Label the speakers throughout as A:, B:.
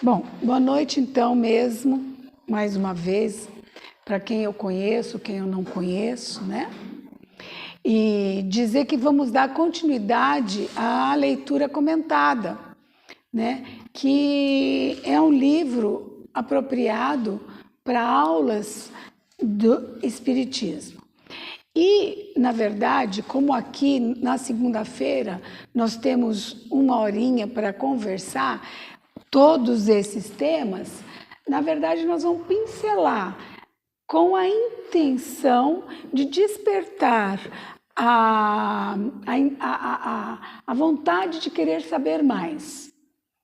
A: Bom, boa noite então mesmo, mais uma vez, para quem eu conheço, quem eu não conheço, né? E dizer que vamos dar continuidade à leitura comentada, né? Que é um livro apropriado para aulas do Espiritismo. E, na verdade, como aqui na segunda-feira nós temos uma horinha para conversar todos esses temas, na verdade nós vamos pincelar com a intenção de despertar a vontade de querer saber mais,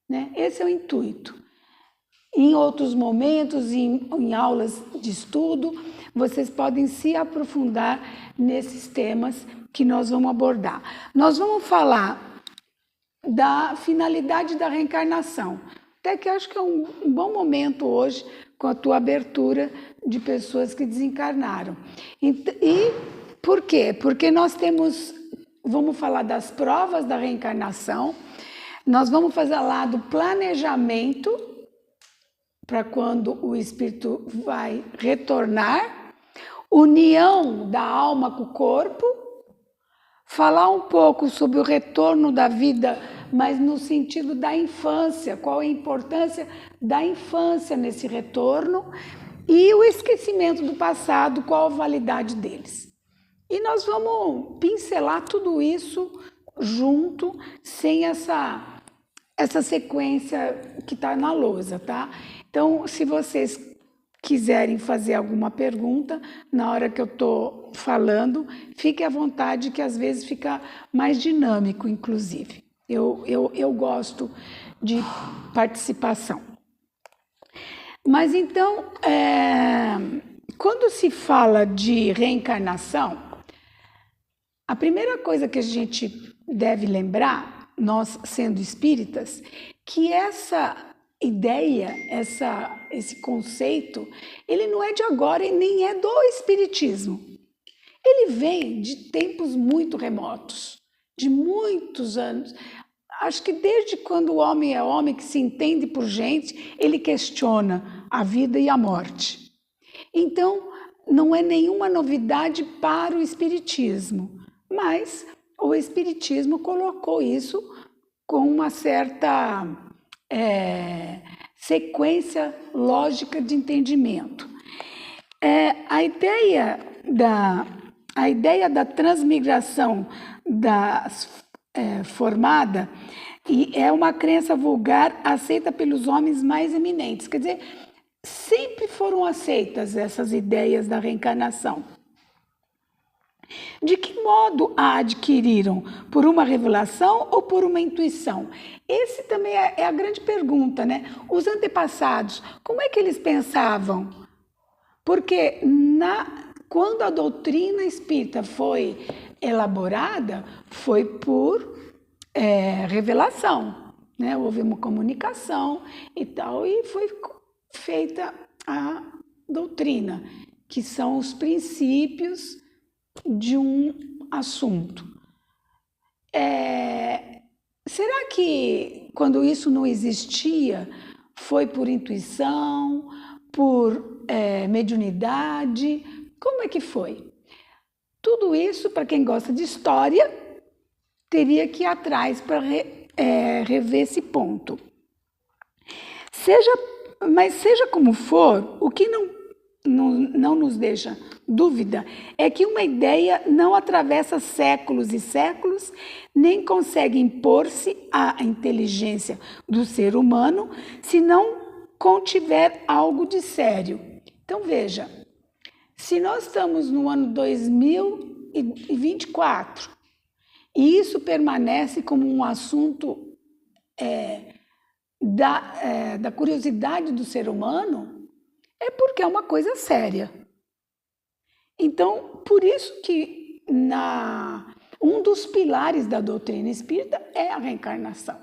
A: né? Esse é o intuito. Em outros momentos, em aulas de estudo, vocês podem se aprofundar nesses temas que nós vamos abordar. Nós vamos falar da finalidade da reencarnação. Até que acho que é um bom momento hoje, com a tua abertura de pessoas que desencarnaram. E por quê? Porque nós vamos falar das provas da reencarnação, nós vamos fazer lá do planejamento, para quando o espírito vai retornar, união da alma com o corpo, falar um pouco sobre o retorno da vida, mas no sentido da infância, qual a importância da infância nesse retorno, e o esquecimento do passado, qual a validade deles. E nós vamos pincelar tudo isso junto, sem essa sequência que está na lousa, tá? Então, se vocês quiserem fazer alguma pergunta, na hora que eu estou falando, fique à vontade, que às vezes fica mais dinâmico, inclusive. Eu gosto de participação. Mas então, quando se fala de reencarnação, a primeira coisa que a gente deve lembrar, nós sendo espíritas, que essa ideia, esse conceito, ele não é de agora e nem é do espiritismo. Ele vem de tempos muito remotos, de muitos anos. Acho que desde quando o homem é homem, que se entende por gente, ele questiona a vida e a morte. Então, não é nenhuma novidade para o espiritismo, mas o espiritismo colocou isso com uma certa sequência lógica de entendimento. A ideia da transmigração formada é uma crença vulgar aceita pelos homens mais eminentes. Quer dizer, sempre foram aceitas essas ideias da reencarnação. De que modo a adquiriram? Por uma revelação ou por uma intuição? Esse também é a grande pergunta, né? Os antepassados, como é que eles pensavam? Porque quando a doutrina espírita foi elaborada, foi por revelação, né? Houve uma comunicação e tal, e foi feita a doutrina, que são os princípios de um assunto. Será que quando isso não existia, foi por intuição, por mediunidade? Como é que foi? Tudo isso, para quem gosta de história, teria que ir atrás para rever esse ponto. Mas seja como for, o que não nos deixa dúvida é que uma ideia não atravessa séculos e séculos, nem consegue impor-se à inteligência do ser humano se não contiver algo de sério. Então veja, se nós estamos no ano 2024 e isso permanece como um assunto da curiosidade do ser humano, é porque é uma coisa séria. Então, por isso que um dos pilares da doutrina espírita é a reencarnação,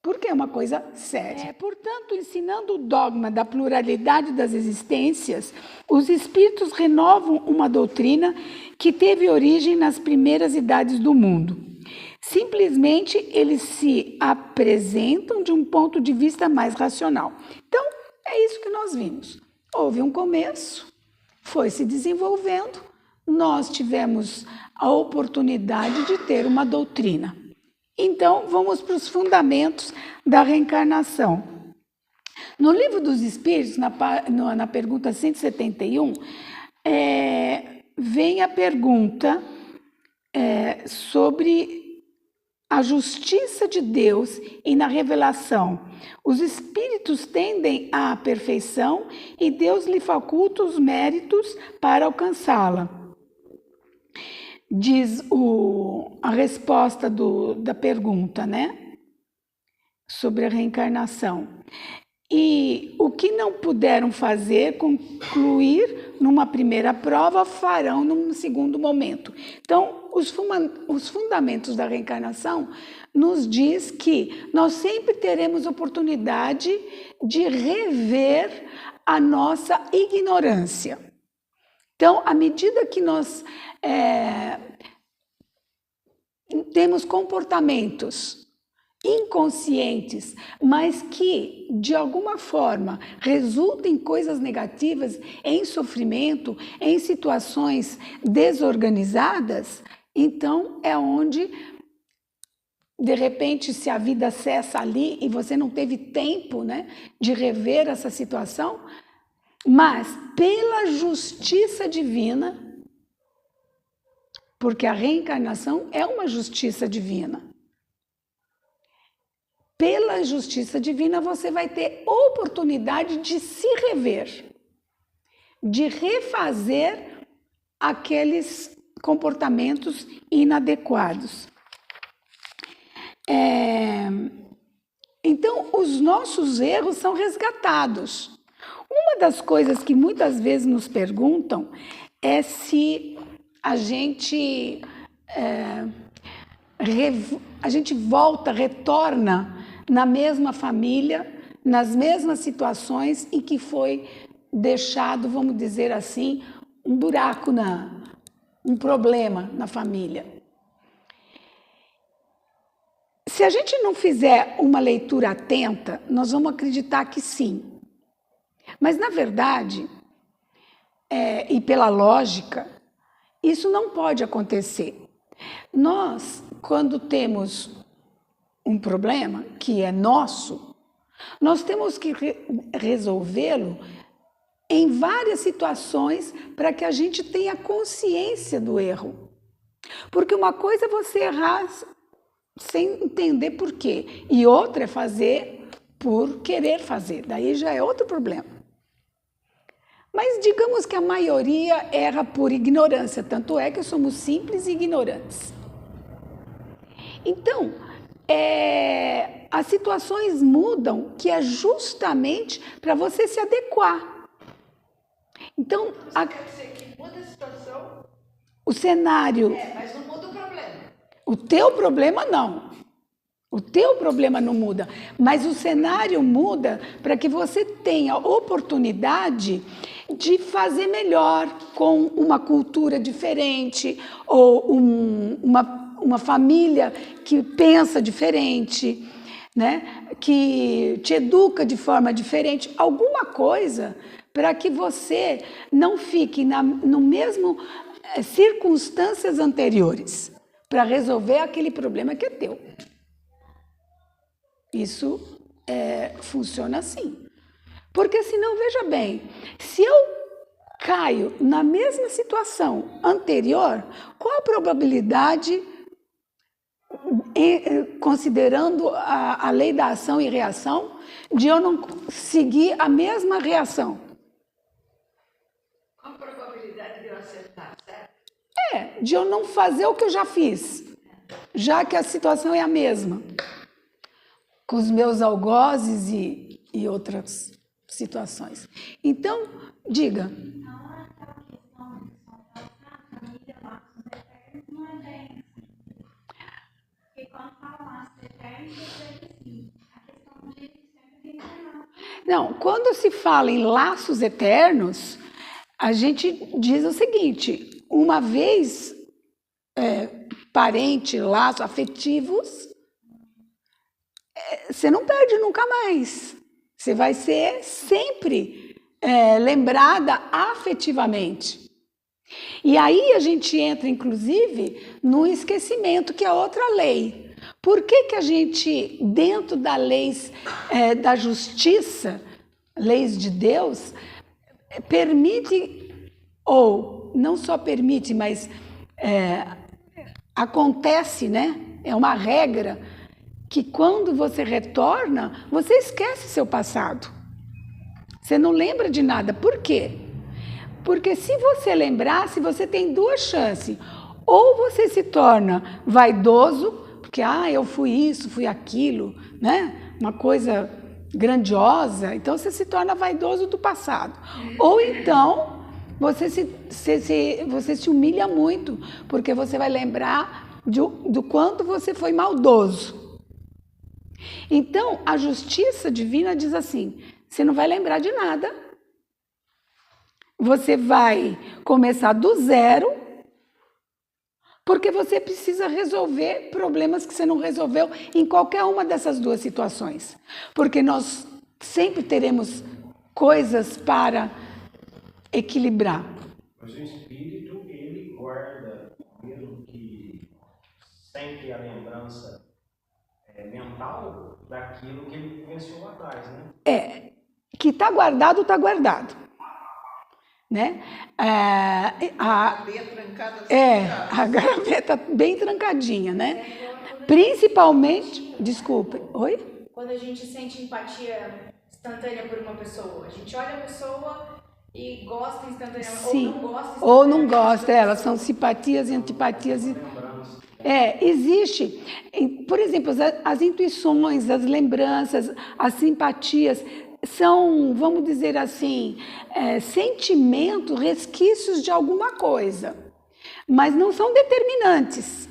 A: porque é uma coisa séria. Portanto, ensinando o dogma da pluralidade das existências, os espíritos renovam uma doutrina que teve origem nas primeiras idades do mundo. Simplesmente eles se apresentam de um ponto de vista mais racional. Então, é isso que nós vimos. Houve um começo, foi se desenvolvendo, nós tivemos a oportunidade de ter uma doutrina. Então, vamos para os fundamentos da reencarnação. No Livro dos Espíritos, na pergunta 171, vem a pergunta sobre a justiça de Deus e na revelação. Os espíritos tendem à perfeição e Deus lhe faculta os méritos para alcançá-la. Diz a resposta da pergunta, né? Sobre a reencarnação. E o que não puderam fazer, concluir numa primeira prova, farão num segundo momento. Então, os fundamentos da reencarnação nos diz que nós sempre teremos oportunidade de rever a nossa ignorância. Então, à medida que nós temos comportamentos inconscientes, mas que, de alguma forma, resultam em coisas negativas, em sofrimento, em situações desorganizadas, então é onde, de repente, se a vida cessa ali e você não teve tempo, né, de rever essa situação, mas pela justiça divina, porque a reencarnação é uma justiça divina. Pela justiça divina, você vai ter oportunidade de se rever, de refazer aqueles comportamentos inadequados. Então, os nossos erros são resgatados. Uma das coisas que muitas vezes nos perguntam é se a gente retorna na mesma família, nas mesmas situações em que foi deixado, vamos dizer assim, um buraco, um problema na família. Se a gente não fizer uma leitura atenta, nós vamos acreditar que sim. Mas, na verdade, e pela lógica, isso não pode acontecer. Nós, quando temos um problema que é nosso, nós temos que resolvê-lo em várias situações para que a gente tenha consciência do erro. Porque uma coisa é você errar sem entender por quê, e outra é fazer por querer fazer, daí já é outro problema. Mas digamos que a maioria erra por ignorância, tanto é que somos simples e ignorantes. Então, as situações mudam, que é justamente para você se adequar. Então,
B: quer dizer que muda a situação?
A: O cenário.
B: Mas não muda o problema.
A: O teu problema não. O teu problema não muda, mas o cenário muda para que você tenha oportunidade de fazer melhor com uma cultura diferente ou uma família que pensa diferente, né? Que te educa de forma diferente, alguma coisa para que você não fique no mesmo circunstâncias anteriores para resolver aquele problema que é teu. Isso funciona assim. Porque senão, veja bem, se eu caio na mesma situação anterior, qual a probabilidade, considerando a lei da ação e reação, de eu não seguir a mesma reação?
B: Qual a probabilidade de eu acertar, certo?
A: De eu não fazer o que eu já fiz, já que a situação é a mesma, com os meus algozes e outras situações. Então, diga. Não, quando se fala em laços eternos, a gente diz o seguinte: uma vez parentes, laços afetivos, você não perde nunca mais. Você vai ser sempre lembrada afetivamente. E aí a gente entra, inclusive, no esquecimento, que é outra lei. Por que a gente, dentro das leis da justiça, leis de Deus, permite, ou não só permite, mas acontece, né? É uma regra que quando você retorna, você esquece seu passado. Você não lembra de nada. Por quê? Porque se você lembrasse, você tem duas chances. Ou você se torna vaidoso, porque eu fui isso, fui aquilo, né? Uma coisa grandiosa, então você se torna vaidoso do passado. Ou então você se humilha muito, porque você vai lembrar do quanto você foi maldoso. Então, a justiça divina diz assim, você não vai lembrar de nada, você vai começar do zero, porque você precisa resolver problemas que você não resolveu em qualquer uma dessas duas situações. Porque nós sempre teremos coisas para equilibrar.
C: Mas o espírito, ele guarda, mesmo que sempre a lembrança mental daquilo que ele vivenciou lá atrás, né?
A: Que está guardado, né? A gaveta bem trancadinha, né? Principalmente, desculpe, oi?
D: Quando a gente sente empatia instantânea por uma pessoa, a gente olha a pessoa e gosta instantaneamente,
A: Sim.
D: ou não gosta instantaneamente.
A: Ou não gosta, elas são simpatias e antipatias. Existe, por exemplo, as intuições, as lembranças, as simpatias, são, vamos dizer assim, sentimentos, resquícios de alguma coisa, mas não são determinantes.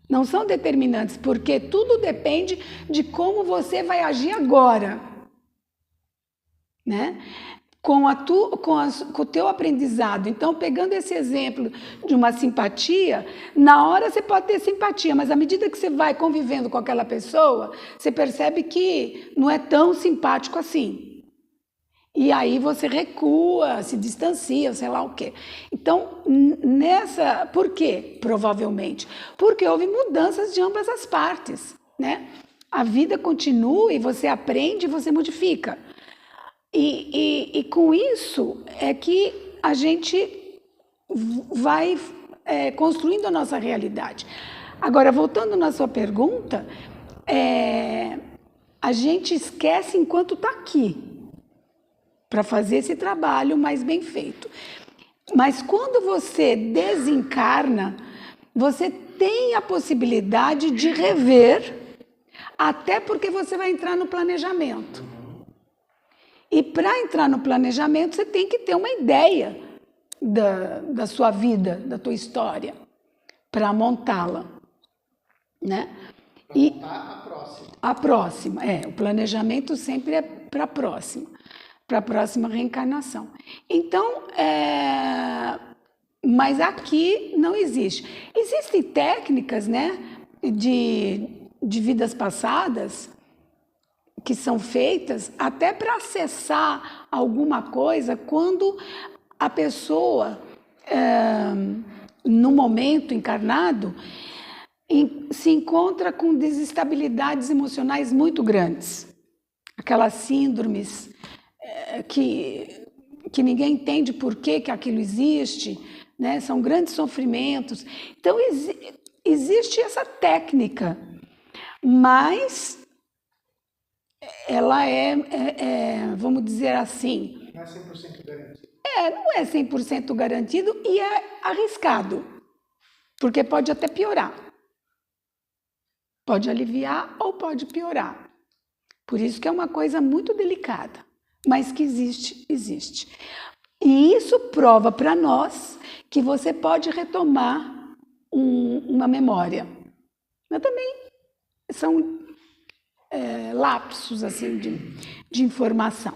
A: Não são determinantes, porque tudo depende de como você vai agir agora, né? Com o teu aprendizado. Então, pegando esse exemplo de uma simpatia, na hora você pode ter simpatia, mas à medida que você vai convivendo com aquela pessoa, você percebe que não é tão simpático assim. E aí você recua, se distancia, sei lá o quê. Então, por quê? Provavelmente. Porque houve mudanças de ambas as partes, né? A vida continua e você aprende e você modifica. E com isso é que a gente vai construindo a nossa realidade. Agora, voltando na sua pergunta, a gente esquece enquanto está aqui, para fazer esse trabalho mais bem feito. Mas quando você desencarna, você tem a possibilidade de rever, até porque você vai entrar no planejamento. E para entrar no planejamento, você tem que ter uma ideia da sua vida, da tua história, para montá-la, né?
E: Para montar a próxima.
A: A próxima, o planejamento sempre é para a próxima reencarnação. Então, mas aqui não existe. Existem técnicas, né, de vidas passadas, que são feitas até para acessar alguma coisa quando a pessoa, no momento encarnado, se encontra com desestabilidades emocionais muito grandes. Aquelas síndromes que ninguém entende por que aquilo existe, né? São grandes sofrimentos. Então, existe essa técnica, mas ela vamos dizer assim...
E: Não é 100% garantido.
A: Não é 100% garantido e é arriscado, porque pode até piorar. Pode aliviar ou pode piorar. Por isso que é uma coisa muito delicada, mas que existe. E isso prova para nós que você pode retomar uma memória. Mas também são lapsos assim, de informação.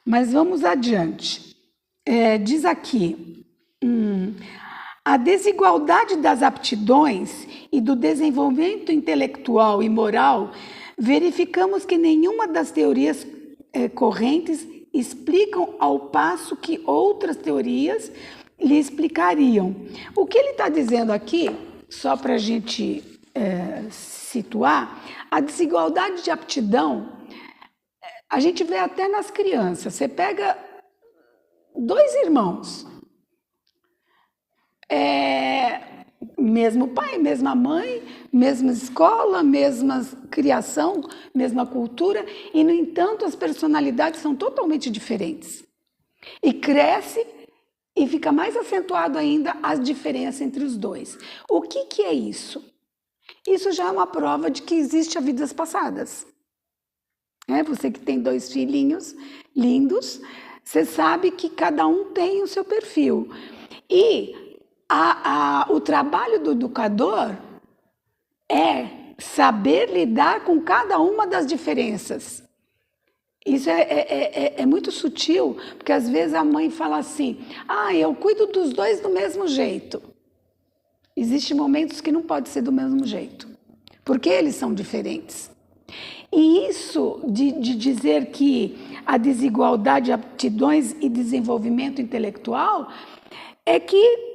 A: Mas vamos adiante. Diz aqui, A desigualdade das aptidões e do desenvolvimento intelectual e moral, verificamos que nenhuma das teorias correntes explicam ao passo que outras teorias lhe explicariam. O que ele está dizendo aqui, só para a gente situar, a desigualdade de aptidão, a gente vê até nas crianças. Você pega 2 irmãos, mesmo pai, mesma mãe, mesma escola, mesma criação, mesma cultura, e, no entanto, as personalidades são totalmente diferentes. E cresce e fica mais acentuado ainda as diferenças entre os dois. O que é isso? Isso já é uma prova de que existe a vidas passadas. Você que tem 2 filhinhos lindos, você sabe que cada um tem o seu perfil. E o trabalho do educador é saber lidar com cada uma das diferenças. Isso é muito sutil, porque às vezes a mãe fala assim, eu cuido dos 2 do mesmo jeito. Existem momentos que não pode ser do mesmo jeito, porque eles são diferentes. E isso de dizer que a desigualdade de aptidões e desenvolvimento intelectual é que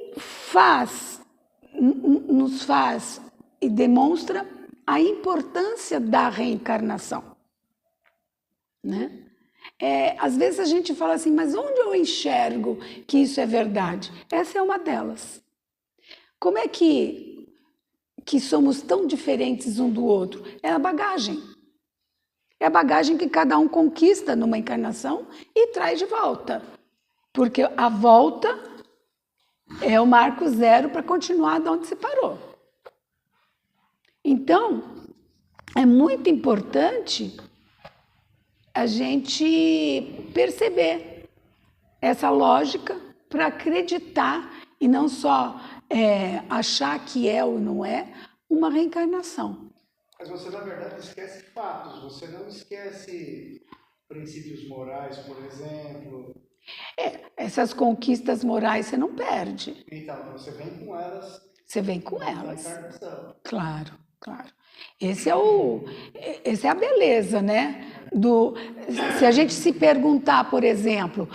A: nos faz e demonstra a importância da reencarnação. Né? Às vezes a gente fala assim, mas onde eu enxergo que isso é verdade? Essa é uma delas. Como é que somos tão diferentes um do outro? É a bagagem. É a bagagem que cada um conquista numa encarnação e traz de volta. Porque a volta é o marco zero para continuar de onde se parou. Então, é muito importante a gente perceber essa lógica para acreditar e não só achar que é ou não é uma reencarnação.
E: Mas você, na verdade, esquece fatos, você não esquece princípios morais, por exemplo.
A: Essas conquistas morais você não perde.
E: Então, você vem com elas.
A: Você vem com elas.
E: Reencarnação.
A: Claro, claro. Essa é a beleza, né? Se a gente se perguntar, por exemplo,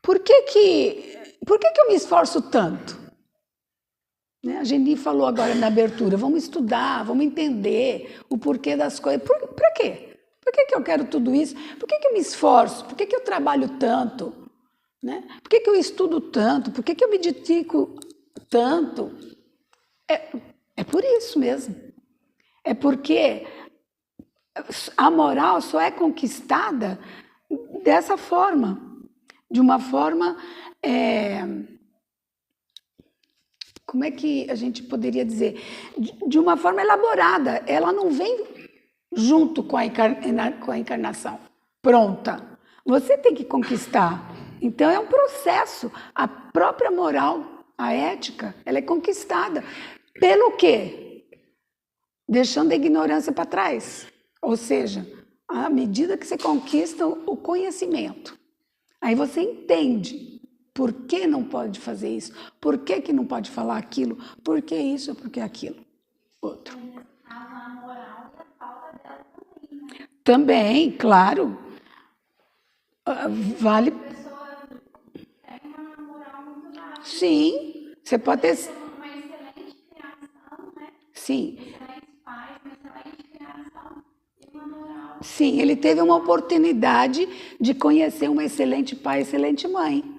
A: por que eu me esforço tanto? Né? A Geni falou agora na abertura, vamos estudar, vamos entender o porquê das coisas. Para quê? Por que eu quero tudo isso? Por que eu me esforço? Por que eu trabalho tanto? Né? Por que eu estudo tanto? Por que eu me dedico tanto? É por isso mesmo. É porque a moral só é conquistada dessa forma, de uma forma, como é que a gente poderia dizer? De uma forma elaborada. Ela não vem junto com a encarnação, pronta. Você tem que conquistar. Então é um processo. A própria moral, a ética, ela é conquistada. Pelo quê? Deixando a ignorância para trás. Ou seja, à medida que você conquista o conhecimento, aí você entende por que não pode fazer isso, por que não pode falar aquilo, por que isso, por que aquilo. Outro.
D: A moral e a falta dela também, né?
A: Também, claro. Vale.
D: A pessoa tem uma moral muito baixa.
A: Sim, você pode ter.
D: Uma excelente criação, né?
A: Sim.
D: Excelentes pais, uma excelente criação e uma moral.
A: Sim, ele teve uma oportunidade de conhecer uma excelente pai, excelente mãe.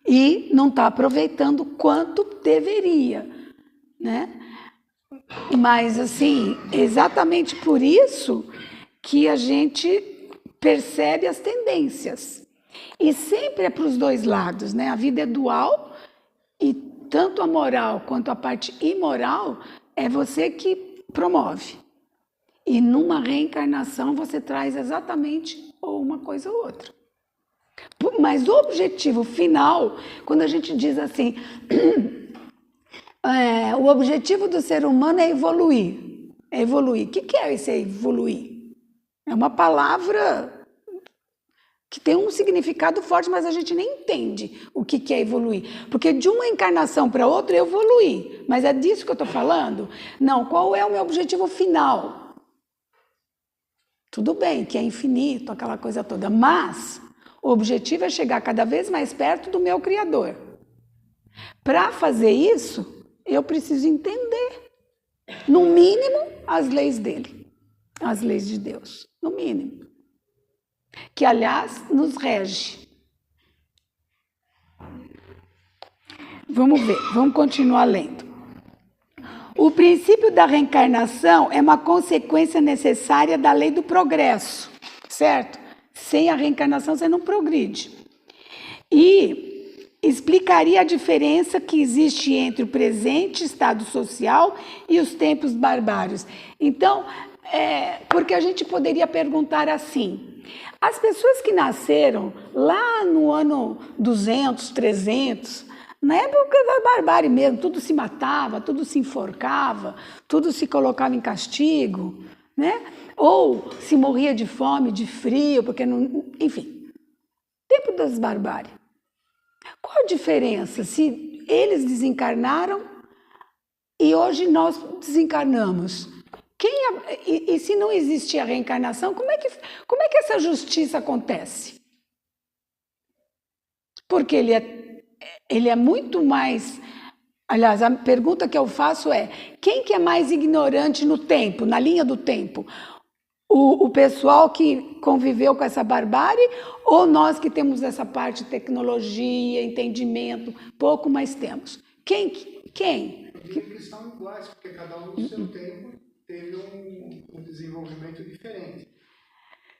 A: E não está aproveitando quanto deveria, né? Mas, assim, exatamente por isso que a gente percebe as tendências. E sempre é para os 2 lados, né? A vida é dual e tanto a moral quanto a parte imoral é você que promove. E numa reencarnação você traz exatamente ou uma coisa ou outra. Mas o objetivo final, quando a gente diz assim, o objetivo do ser humano é evoluir. É evoluir. O que é esse evoluir? É uma palavra que tem um significado forte, mas a gente nem entende o que é evoluir. Porque de uma encarnação para outra eu evoluí. Mas é disso que eu estou falando? Não, qual é o meu objetivo final? Tudo bem que é infinito, aquela coisa toda, mas o objetivo é chegar cada vez mais perto do meu Criador. Para fazer isso, eu preciso entender, no mínimo, as leis dele, as leis de Deus, no mínimo. Que, aliás, nos rege. Vamos ver, vamos continuar lendo. O princípio da reencarnação é uma consequência necessária da lei do progresso, certo? Sem a reencarnação você não progride. E explicaria a diferença que existe entre o presente estado social e os tempos barbários. Então, porque a gente poderia perguntar assim, as pessoas que nasceram lá no ano 200, 300, na época da barbárie mesmo, tudo se matava, tudo se enforcava, tudo se colocava em castigo, né? Ou se morria de fome, de frio, porque não... Enfim, tempo das barbáries. Qual a diferença se eles desencarnaram e hoje nós desencarnamos? E se não existia reencarnação, como é que essa justiça acontece? Porque ele é muito mais... Aliás, a pergunta que eu faço é, quem que é mais ignorante no tempo, na linha do tempo? O pessoal que conviveu com essa barbárie ou nós que temos essa parte de tecnologia, entendimento, pouco mais temos? Quem?
E: Eu diria que eles são iguais, porque cada um no seu tempo teve um desenvolvimento diferente.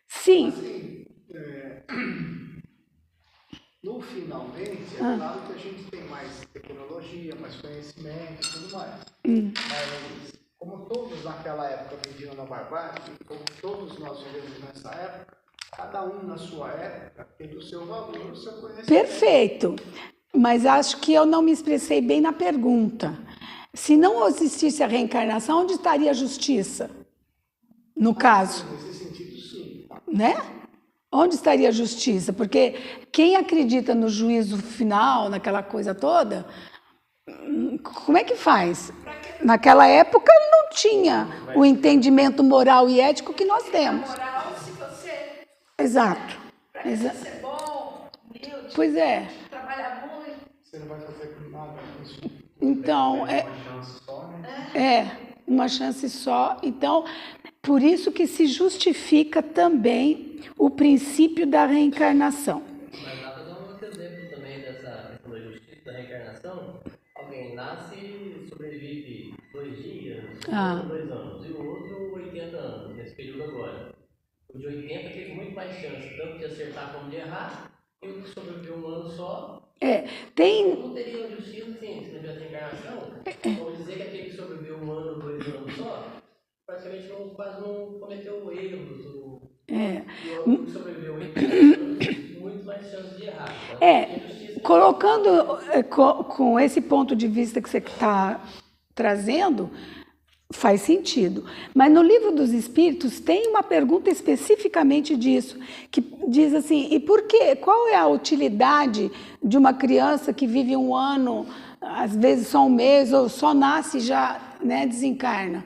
A: Sim.
E: Assim, no finalmente, é claro que a gente tem mais tecnologia, mais conhecimento e tudo mais. Mas, como todos naquela época viviam na barbárie, como todos nós vivemos nessa época, cada um na sua época teve o seu valor, o seu conhecimento.
A: Perfeito. Mas acho que eu não me expressei bem na pergunta. Se não existisse a reencarnação, onde estaria a justiça? No caso.
E: Nesse sentido, sim.
A: Né? Onde estaria a justiça? Porque quem acredita no juízo final, naquela coisa toda, como é que faz? Naquela época não tinha o entendimento moral e ético que nós temos.
D: Moral, se você...
A: Exato.
D: Pra você ser bom, humilde,
A: Pois é.
D: trabalhar muito.
E: Você não vai fazer nada com isso.
A: Então,
C: Uma chance só, né?
A: uma chance só. Então, por isso que se justifica também o princípio da reencarnação.
F: Mas dá para dar um outro exemplo também dessa questão da justiça da reencarnação. Alguém nasce e sobrevive 2 dias, 2 anos, e o outro 80 anos, nesse período agora. O de 80 teve muito mais chance, tanto de acertar como de errar, e o que sobreviveu 1 ano só. Não teria justiça, sim, se não tivesse reencarnação. Vamos dizer que aquele que sobreviveu 1 ano, 2 anos só, praticamente quase não cometeu erros. E o outro que sobreviveu 80 anos, muito mais chance de errar.
A: Colocando com esse ponto de vista que você está trazendo, faz sentido. Mas no Livro dos Espíritos tem uma pergunta especificamente disso, que diz assim, e por quê? Qual é a utilidade de uma criança que vive 1 ano, às vezes só 1 mês, ou só nasce e já, né, desencarna?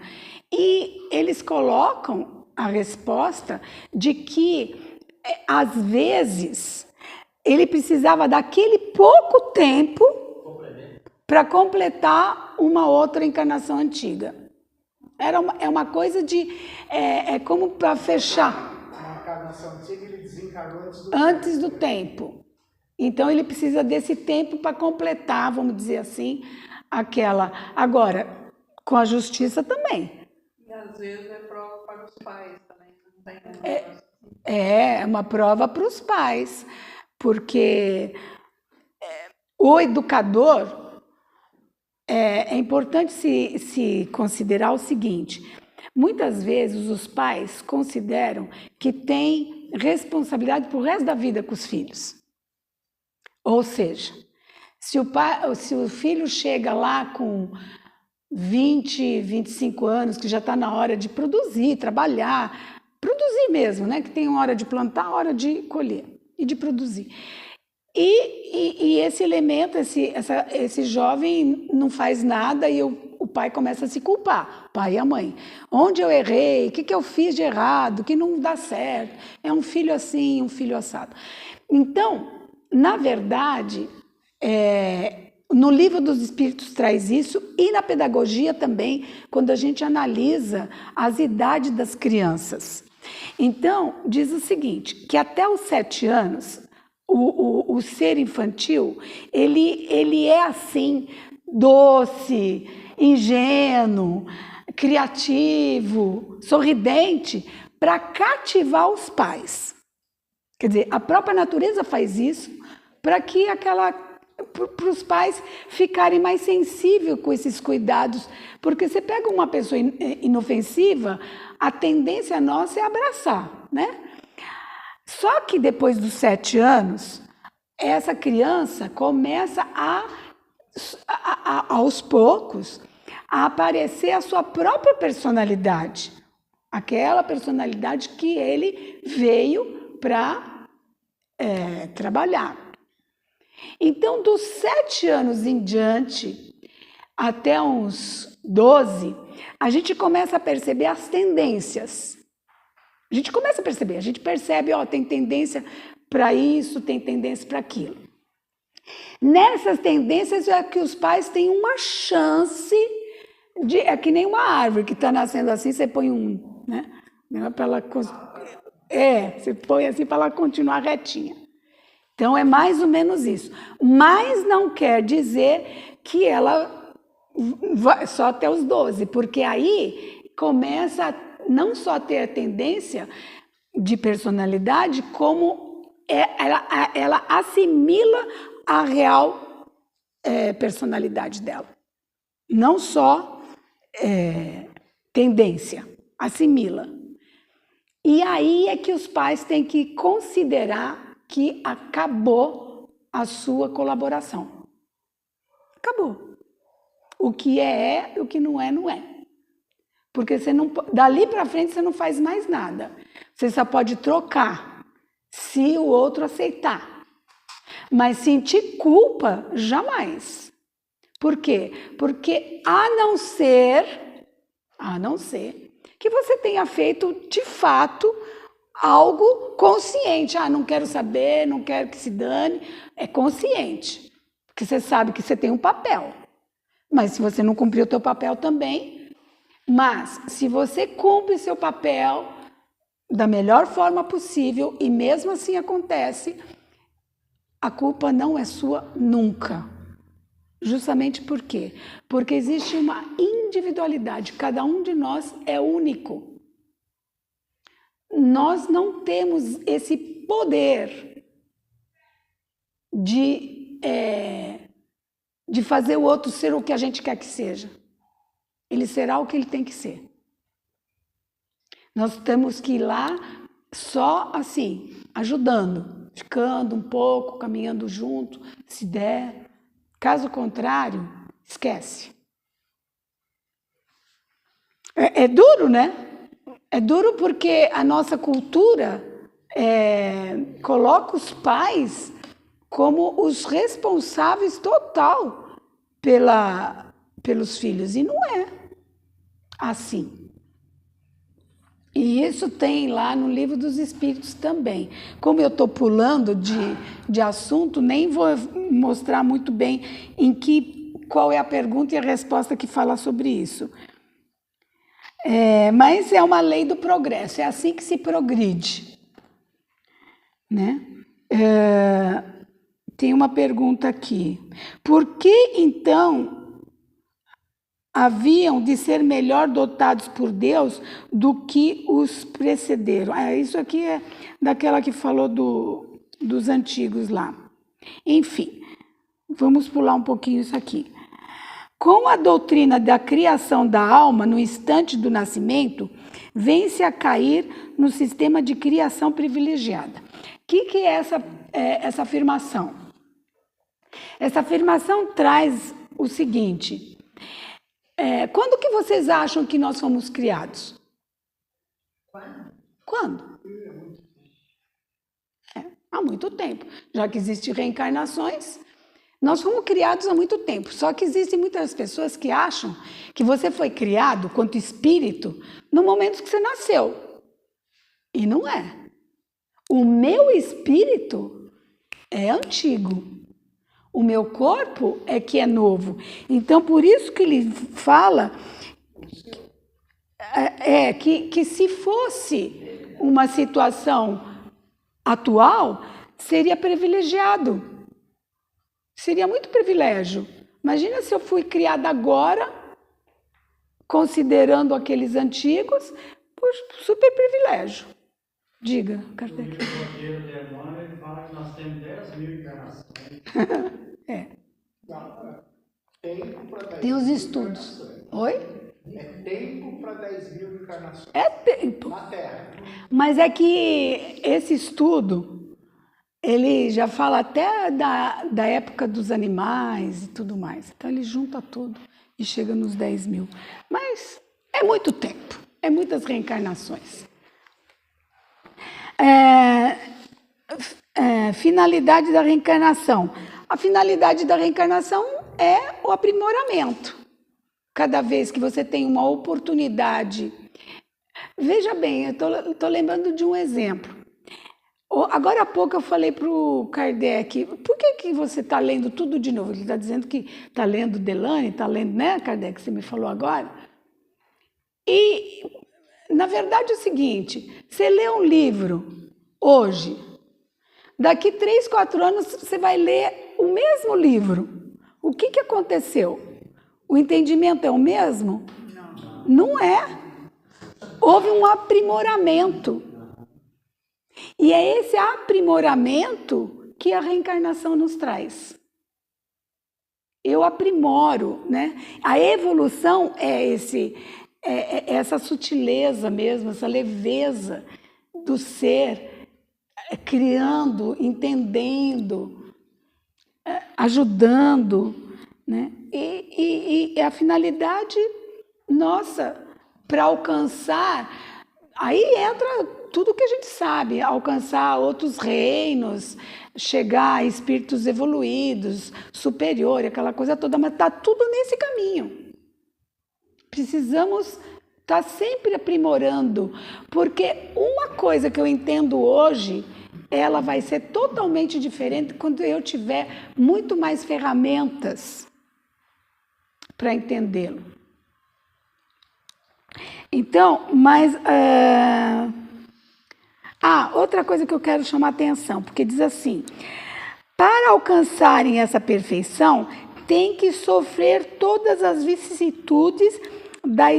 A: E eles colocam a resposta de que, às vezes, ele precisava daquele pouco tempo para completar uma outra encarnação antiga. É uma coisa de... como para fechar.
E: Uma encarnação antiga, ele desencarnou
A: Antes do tempo. Então, ele precisa desse tempo para completar, vamos dizer assim, aquela... Agora, com a justiça também.
B: E às vezes é prova para os pais também. Não tem
A: É uma prova para os pais, porque o educador... É importante se considerar o seguinte, muitas vezes os pais consideram que têm responsabilidade pro resto da vida com os filhos. Ou seja, se o filho chega lá com 20, 25 anos, que já está na hora de produzir, trabalhar, produzir mesmo, né? Que tem uma hora de plantar, hora de colher. e de produzir. E esse elemento, esse jovem não faz nada e o pai começa a se culpar, o pai e a mãe. Onde eu errei? O que eu fiz de errado? Que não dá certo? É um filho assim, um filho assado. Então, na verdade, no Livro dos Espíritos traz isso e na pedagogia também, quando a gente analisa as idades das crianças. Então, diz o seguinte, que até os 7 anos, o ser infantil, ele é assim, doce, ingênuo, criativo, sorridente, para cativar os pais. Quer dizer, a própria natureza faz isso para que para os pais ficarem mais sensíveis com esses cuidados, porque você pega uma pessoa inofensiva, a tendência nossa é abraçar, né? Só que depois dos 7 anos, essa criança começa aos poucos, a aparecer a sua própria personalidade, aquela personalidade que ele veio para trabalhar. Então, dos 7 anos em diante, até uns 12, a gente começa a perceber as tendências. A gente começa a perceber, a gente percebe, tem tendência para isso, tem tendência para aquilo. Nessas tendências é que os pais têm uma chance é que nem uma árvore que está nascendo assim, você põe né? Para ela, você põe assim para ela continuar retinha. Então é mais ou menos isso. Mas não quer dizer que ela vai só até os 12, porque aí começa não só a ter a tendência de personalidade, como ela assimila a real personalidade dela. Não só tendência, assimila. E aí é que os pais têm que considerar que acabou a sua colaboração. Acabou. O que é, o que não é, não é. Porque você não, dali para frente você não faz mais nada. Você só pode trocar se o outro aceitar. Mas sentir culpa, jamais. Por quê? Porque a não ser que você tenha feito de fato algo consciente. Não quero saber, não quero que se dane. É consciente. Porque você sabe que você tem um papel. Mas se você não cumprir o teu papel também... Mas, se você cumpre seu papel da melhor forma possível e mesmo assim acontece, a culpa não é sua nunca. Justamente por quê? Porque existe uma individualidade. Cada um de nós é único. Nós não temos esse poder de fazer o outro ser o que a gente quer que seja. Ele será o que ele tem que ser. Nós temos que ir lá só assim, ajudando, ficando um pouco, caminhando junto, se der. Caso contrário, esquece. É duro, né? É duro porque a nossa cultura coloca os pais como os responsáveis total pelos filhos. E não é assim. E isso tem lá no Livro dos Espíritos também. Como eu estou pulando de assunto, nem vou mostrar muito bem qual é a pergunta e a resposta que fala sobre isso. Mas é uma lei do progresso, é assim que se progride. Né? Tem uma pergunta aqui. Por que, então, haviam de ser melhor dotados por Deus do que os precederam? Isso aqui é daquela que falou dos antigos lá. Enfim, vamos pular um pouquinho isso aqui. Com a doutrina da criação da alma no instante do nascimento, vem-se a cair no sistema de criação privilegiada. O que é essa afirmação? Essa afirmação traz o seguinte: quando que vocês acham que nós fomos criados? há muito tempo. Já que existem reencarnações, nós fomos criados há muito tempo. Só que existem muitas pessoas que acham que você foi criado quanto espírito no momento que você nasceu. E não é. O meu espírito é antigo. O meu corpo é que é novo. Então, por isso que ele fala que se fosse uma situação atual, seria privilegiado. Seria muito privilégio. Imagina se eu fui criada agora, considerando aqueles antigos, por super privilégio. Diga, Kardec.
G: O roteiro de Emmanuel, ele fala que nós temos 10.000 encarnações.
E: Tempo para 10
A: Tem os
E: mil
A: estudos.
E: encarnações.
A: Oi?
E: É tempo para 10 mil encarnações.
A: É tempo.
E: Na Terra.
A: Mas é que esse estudo, ele já fala até da época dos animais e tudo mais. Então ele junta tudo e chega nos 10.000. Mas é muito tempo, é muitas reencarnações. Finalidade da reencarnação. A finalidade da reencarnação é o aprimoramento. Cada vez que você tem uma oportunidade. Veja bem, eu estou lembrando de um exemplo. Agora há pouco eu falei para o Kardec, por que você está lendo tudo de novo? Ele está dizendo que está lendo Delane, está lendo, né, Kardec, você me falou agora? E, na verdade, é o seguinte, você lê um livro hoje, daqui 3, 4 anos você vai ler o mesmo livro. O que aconteceu? O entendimento é o mesmo? Não é. Houve um aprimoramento. E é esse aprimoramento que a reencarnação nos traz. Eu aprimoro, né? A evolução é essa sutileza mesmo, essa leveza do ser, criando, entendendo, ajudando, né? E a finalidade nossa para alcançar, aí entra tudo que a gente sabe, alcançar outros reinos, chegar a espíritos evoluídos, superior, aquela coisa toda, mas está tudo nesse caminho. Precisamos estar sempre aprimorando, porque uma coisa que eu entendo hoje, ela vai ser totalmente diferente quando eu tiver muito mais ferramentas para entendê-lo. Então, mas... outra coisa que eu quero chamar a atenção, porque diz assim, para alcançarem essa perfeição, tem que sofrer todas as vicissitudes da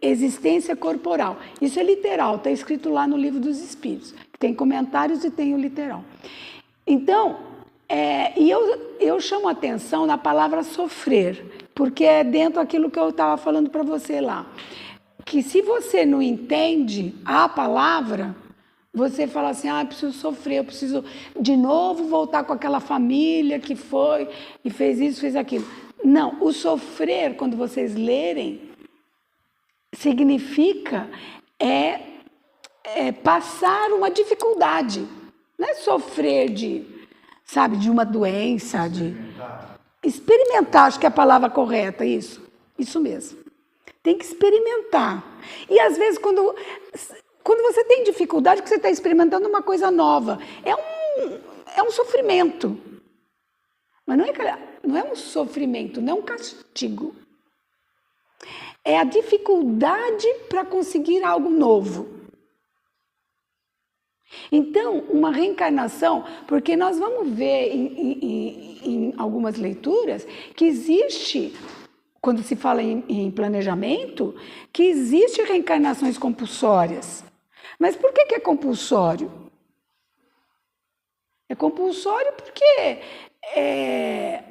A: existência corporal. Isso é literal, está escrito lá no Livro dos Espíritos. Tem comentários e tem o literal. Então, eu chamo a atenção na palavra sofrer, porque é dentro daquilo que eu estava falando para você lá. Que se você não entende a palavra, você fala assim, eu preciso sofrer, eu preciso de novo voltar com aquela família que foi e fez isso, fez aquilo. Não, o sofrer, quando vocês lerem, significa passar uma dificuldade. Não é sofrer de uma doença, de experimentar, acho que é a palavra correta, isso mesmo. Tem que experimentar. E às vezes quando você tem dificuldade, que você está experimentando uma coisa nova, é um sofrimento. Mas não é um sofrimento, não é um castigo. É a dificuldade para conseguir algo novo. Então, uma reencarnação, porque nós vamos ver em algumas leituras que existe, quando se fala em planejamento, que existe reencarnações compulsórias. Mas por que é compulsório? É compulsório porque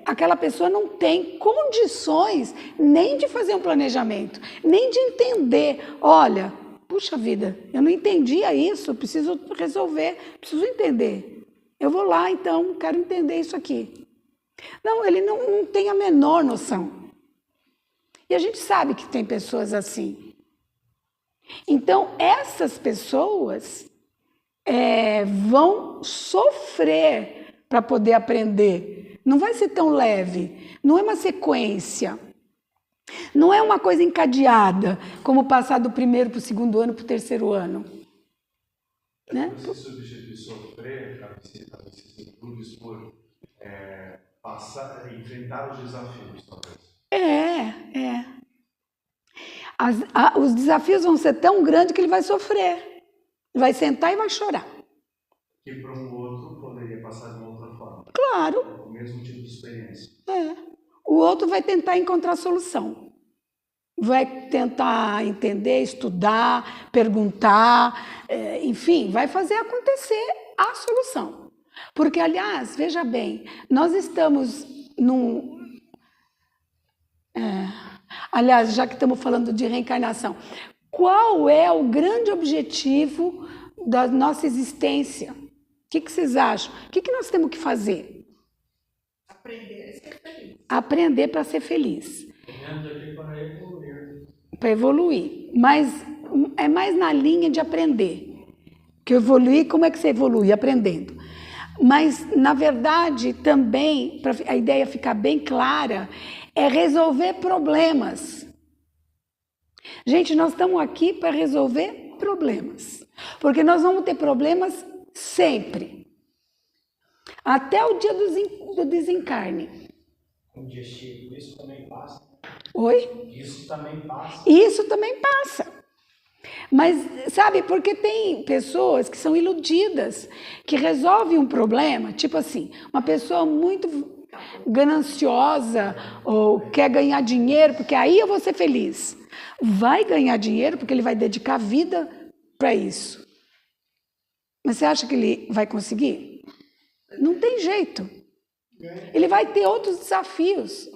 A: aquela pessoa não tem condições nem de fazer um planejamento, nem de entender. Olha, puxa vida, eu não entendia isso, preciso resolver, preciso entender. Eu vou lá, então, quero entender isso aqui. Não, ele não tem a menor noção. E a gente sabe que tem pessoas assim. Então, essas pessoas, vão sofrer para poder aprender. Não vai ser tão leve, não é uma sequência. Não é uma coisa encadeada, como passar do primeiro para o segundo ano para o terceiro ano. Né?
H: Você substitui sofrer, a vicissitudes, por enfrentar os desafios, talvez.
A: Os desafios vão ser tão grandes que ele vai sofrer. Vai sentar e vai chorar.
H: Que para um outro poderia passar de uma outra forma.
A: Claro.
H: O mesmo tipo de experiência.
A: O outro vai tentar encontrar solução. Vai tentar entender, estudar, perguntar, enfim, vai fazer acontecer a solução. Porque, aliás, veja bem, nós estamos aliás, já que estamos falando de reencarnação, qual é o grande objetivo da nossa existência? O que vocês acham? O que nós temos que fazer?
B: Aprender a ser feliz.
A: Aprender para ser feliz. Para evoluir. Mas é mais na linha de aprender. Que evoluir, como é que você evolui? Aprendendo. Mas, na verdade, também, para a ideia ficar bem clara, é resolver problemas. Gente, nós estamos aqui para resolver problemas. Porque nós vamos ter problemas sempre. Até o dia do desencarne.
C: Um digestivo, isso também passa.
A: Oi?
C: Isso também passa.
A: Isso também passa. Mas, sabe, porque tem pessoas que são iludidas, que resolvem um problema, tipo assim, uma pessoa muito gananciosa ou quer ganhar dinheiro, porque aí eu vou ser feliz. Vai ganhar dinheiro porque ele vai dedicar a vida para isso. Mas você acha que ele vai conseguir? Não tem jeito. Ele vai ter outros desafios.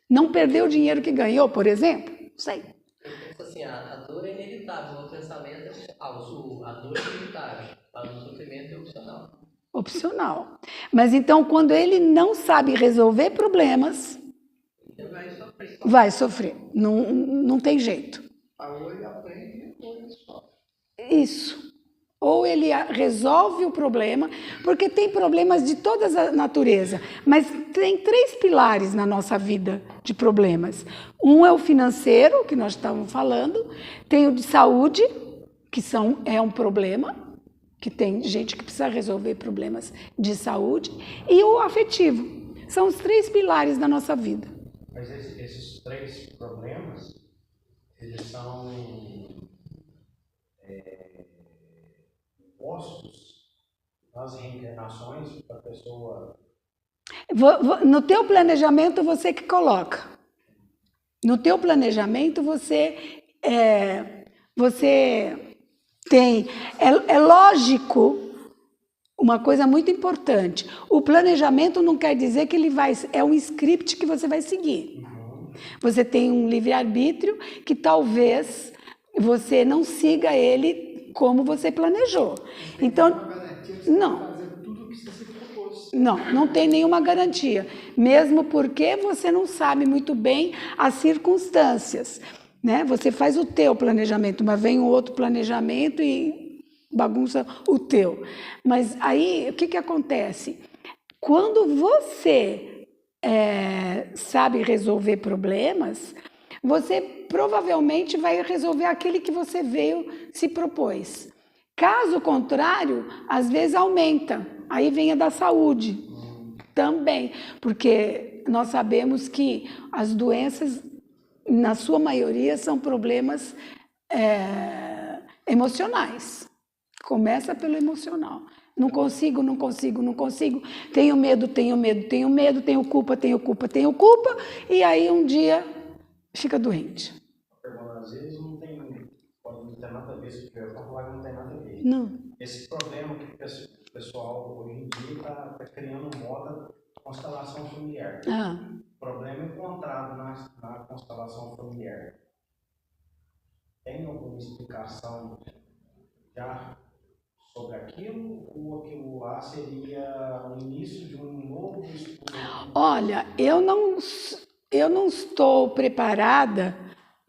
A: Não perder o dinheiro que ganhou, por exemplo? Não sei.
F: Eu penso assim, a dor é inevitável, o pensamento é opcional. A dor é inevitável, o sofrimento é opcional.
A: Opcional. Mas então, quando ele não sabe resolver problemas, vai sofrer. Não tem jeito.
E: Ou ele aprende ou ele sofre.
A: Isso. Ou ele resolve o problema, porque tem problemas de toda a natureza, mas tem 3 pilares na nossa vida de problemas. Um é o financeiro, que nós estávamos falando, tem o de saúde, que é um problema, que tem gente que precisa resolver problemas de saúde, e o afetivo. São os 3 pilares da nossa vida.
C: Mas esses 3 problemas, eles são postos nas reencarnações para a pessoa.
A: No teu planejamento, você que coloca. No teu planejamento, você tem... É lógico, uma coisa muito importante. O planejamento não quer dizer que é um script que você vai seguir. Você tem um livre-arbítrio que talvez você não siga ele como você planejou. Então, não. Não tem nenhuma garantia. Mesmo porque você não sabe muito bem as circunstâncias. Né? Você faz o teu planejamento, mas vem um outro planejamento e bagunça o teu. Mas aí, o que acontece? Quando você sabe resolver problemas, você provavelmente vai resolver aquele que você se propôs. Caso contrário, às vezes aumenta. Aí vem a da saúde também, porque nós sabemos que as doenças, na sua maioria, são problemas emocionais. Começa pelo emocional. Não consigo. Tenho medo, tenho culpa, e aí um dia fica doente.
C: Às vezes pode não ter nada a ver, porque eu estou falando que não tem nada a ver.
A: Não.
C: Esse problema que o pessoal hoje em dia está criando moda constelação familiar. O problema encontrado na constelação familiar. Tem alguma explicação já sobre aquilo? Ou aquilo lá seria o início de um novo estudo?
A: Olha, eu não estou preparada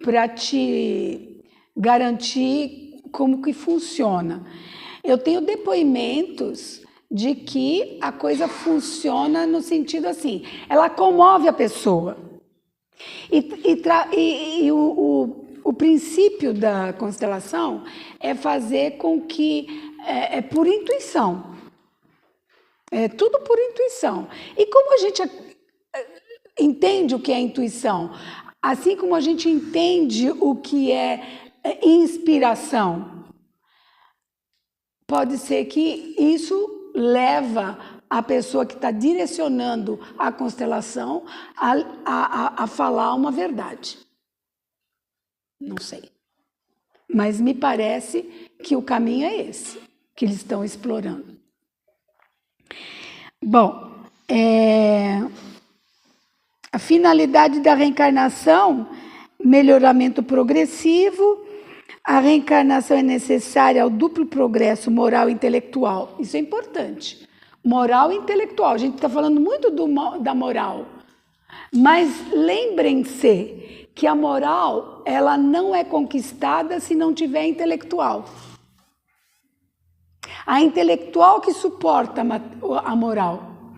A: para te garantir como que funciona. Eu tenho depoimentos de que a coisa funciona no sentido assim, ela comove a pessoa. E o princípio da constelação é fazer com que, é por intuição, é tudo por intuição. E como a gente entende o que é intuição, assim como a gente entende o que é inspiração, pode ser que isso leva a pessoa que está direcionando a constelação a falar uma verdade. Não sei. Mas me parece que o caminho é esse, que eles estão explorando. Bom, a finalidade da reencarnação, melhoramento progressivo. A reencarnação é necessária ao duplo progresso moral e intelectual. Isso é importante. Moral e intelectual. A gente está falando muito da moral. Mas lembrem-se que a moral, ela não é conquistada se não tiver intelectual. A intelectual que suporta a moral.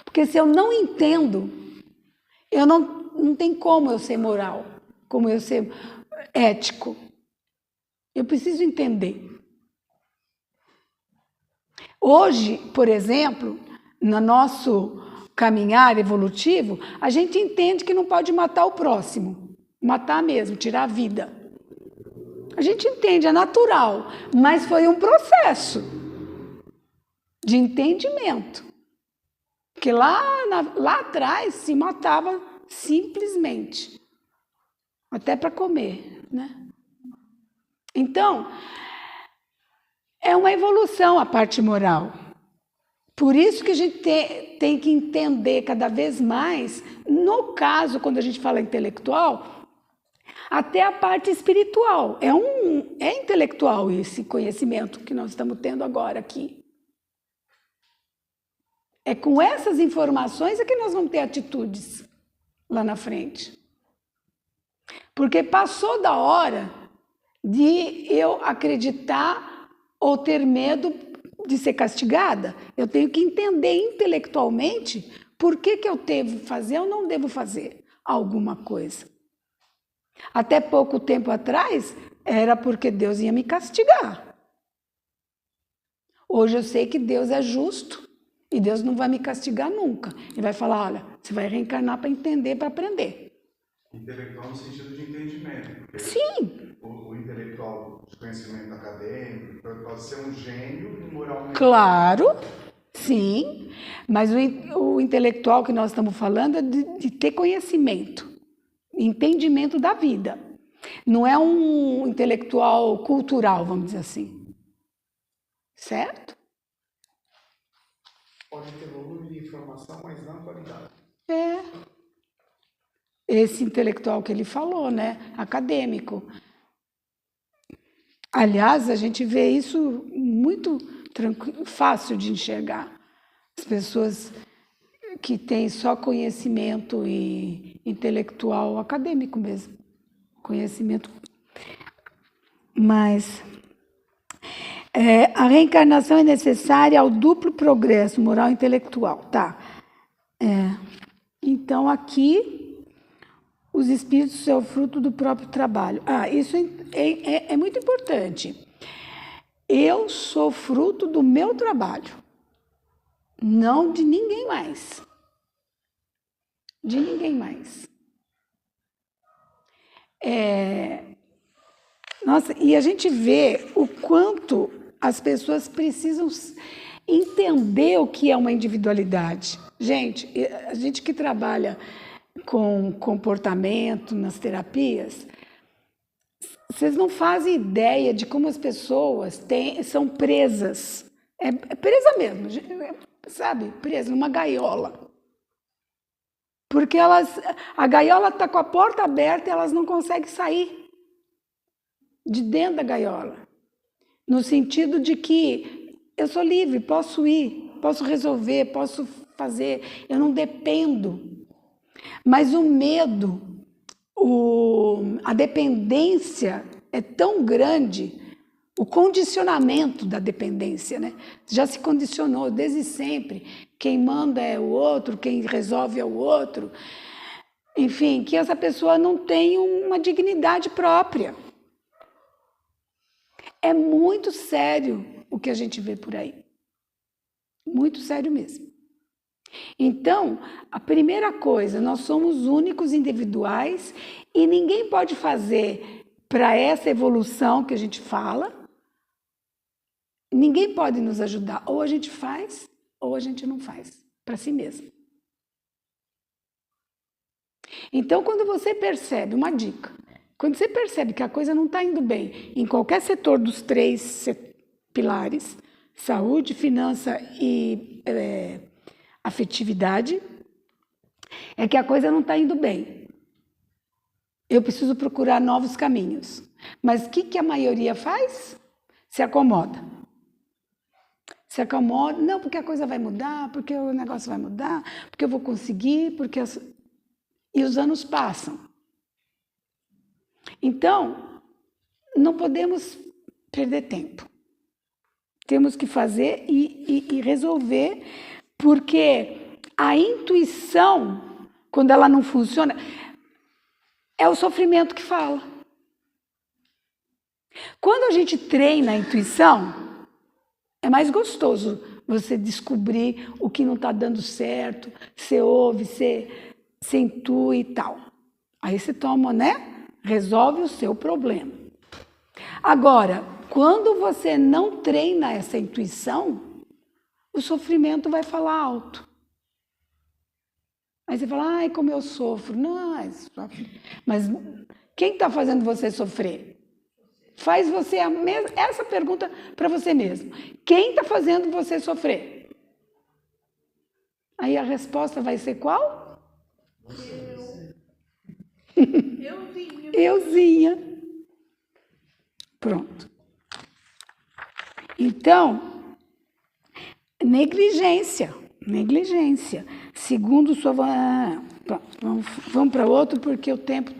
A: Porque se eu não entendo, não tem como eu ser moral, como eu ser ético. Eu preciso entender. Hoje, por exemplo, no nosso caminhar evolutivo, a gente entende que não pode matar o próximo. Matar mesmo, tirar a vida. A gente entende, é natural, mas foi um processo de entendimento. Porque lá atrás se matava simplesmente. Até para comer, né? Então, é uma evolução a parte moral. Por isso que a gente tem que entender cada vez mais, no caso, quando a gente fala intelectual, até a parte espiritual. É intelectual esse conhecimento que nós estamos tendo agora aqui. É com essas informações que nós vamos ter atitudes lá na frente. Porque passou da hora de eu acreditar ou ter medo de ser castigada. Eu tenho que entender intelectualmente por que eu devo fazer ou não devo fazer alguma coisa. Até pouco tempo atrás, era porque Deus ia me castigar. Hoje eu sei que Deus é justo e Deus não vai me castigar nunca. Ele vai falar, olha, você vai reencarnar para entender, para aprender.
H: Intelectual no sentido de entendimento.
A: Sim.
H: O intelectual de conhecimento acadêmico pode ser um gênio moralmente.
A: Claro, sim. Mas o intelectual que nós estamos falando é de ter conhecimento, entendimento da vida. Não é um intelectual cultural, vamos dizer assim. Certo?
E: Pode ter volume de informação, mas não qualidade.
A: Esse intelectual que ele falou, né? Acadêmico. Aliás, a gente vê isso muito fácil de enxergar. As pessoas que têm só conhecimento intelectual acadêmico mesmo. Conhecimento. Mas a reencarnação é necessária ao duplo progresso moral e intelectual. Tá. Então, aqui, os espíritos são fruto do próprio trabalho. Isso é muito importante. Eu sou fruto do meu trabalho, não de ninguém mais. De ninguém mais. Nossa, e a gente vê o quanto as pessoas precisam entender o que é uma individualidade. Gente, a gente que trabalha com comportamento nas terapias, vocês não fazem ideia de como as pessoas são presas. É presa mesmo, sabe? Presa numa gaiola. Porque a gaiola está com a porta aberta e elas não conseguem sair de dentro da gaiola. No sentido de que eu sou livre, posso ir, posso resolver, posso fazer, eu não dependo. Mas o medo, a dependência é tão grande o condicionamento da dependência, né? Já se condicionou desde sempre. Quem manda é o outro, quem resolve é o outro. Enfim, que essa pessoa não tem uma dignidade própria. É muito sério o que a gente vê por aí. Muito sério mesmo. Então, a primeira coisa, nós somos únicos, individuais, e ninguém pode fazer para essa evolução que a gente fala, ninguém pode nos ajudar. Ou a gente faz, ou a gente não faz, para si mesmo. Então, quando você percebe, uma dica, quando você percebe que a coisa não está indo bem, em qualquer setor dos 3 pilares, saúde, finança e afetividade, é que a coisa não está indo bem. Eu preciso procurar novos caminhos. Mas o que a maioria faz? Se acomoda. Se acomoda, não, porque a coisa vai mudar, porque o negócio vai mudar, porque eu vou conseguir, porque... E os anos passam. Então, não podemos perder tempo. Temos que fazer e resolver, porque a intuição, quando ela não funciona, é o sofrimento que fala. Quando a gente treina a intuição, é mais gostoso você descobrir o que não está dando certo, você ouve, você intui e tal. Aí você toma, né? Resolve o seu problema. Agora, quando você não treina essa intuição, o sofrimento vai falar alto. Aí você fala, ai, como eu sofro. Não, mas quem está fazendo você sofrer? Faz você essa pergunta para você mesmo. Quem está fazendo você sofrer? Aí a resposta vai ser qual? Euzinha. Pronto. Então, negligência. Segundo sua... Vamos para outro, porque o tempo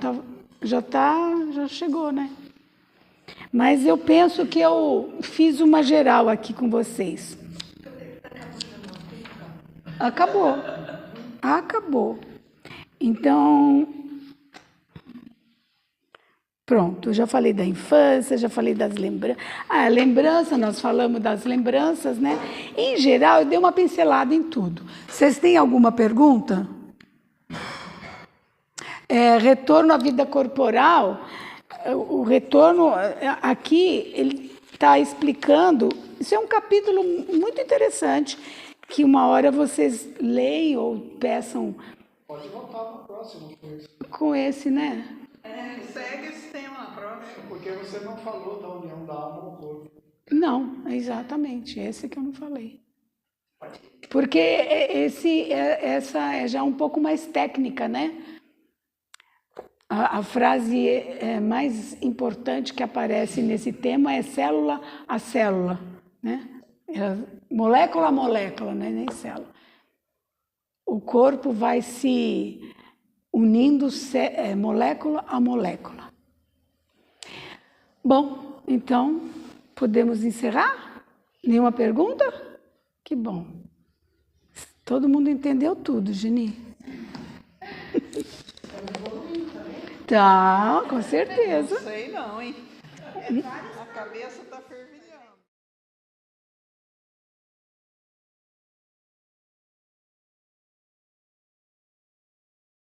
A: já chegou, né? Mas eu penso que eu fiz uma geral aqui com vocês. Acabou. Então, pronto, eu já falei da infância, já falei das lembranças. Lembrança, nós falamos das lembranças, né? Em geral, eu dei uma pincelada em tudo. Vocês têm alguma pergunta? Retorno à vida corporal, o retorno aqui, ele está explicando, isso é um capítulo muito interessante, que uma hora vocês leiam ou peçam.
E: Pode voltar para o próximo
A: com esse, né?
B: Segue esse tema na próxima.
E: Porque você não falou da união da alma ao corpo.
A: Não, exatamente, esse que eu não falei. Porque essa é já um pouco mais técnica, né? A frase mais importante que aparece nesse tema é célula a célula, né? Molécula a molécula, né? Nem célula. O corpo vai se unindo molécula a molécula. Bom, então, podemos encerrar? Nenhuma pergunta? Que bom. Todo mundo entendeu tudo, Geni? Tá, com certeza.
B: Não sei não, hein? A cabeça tá fervendo.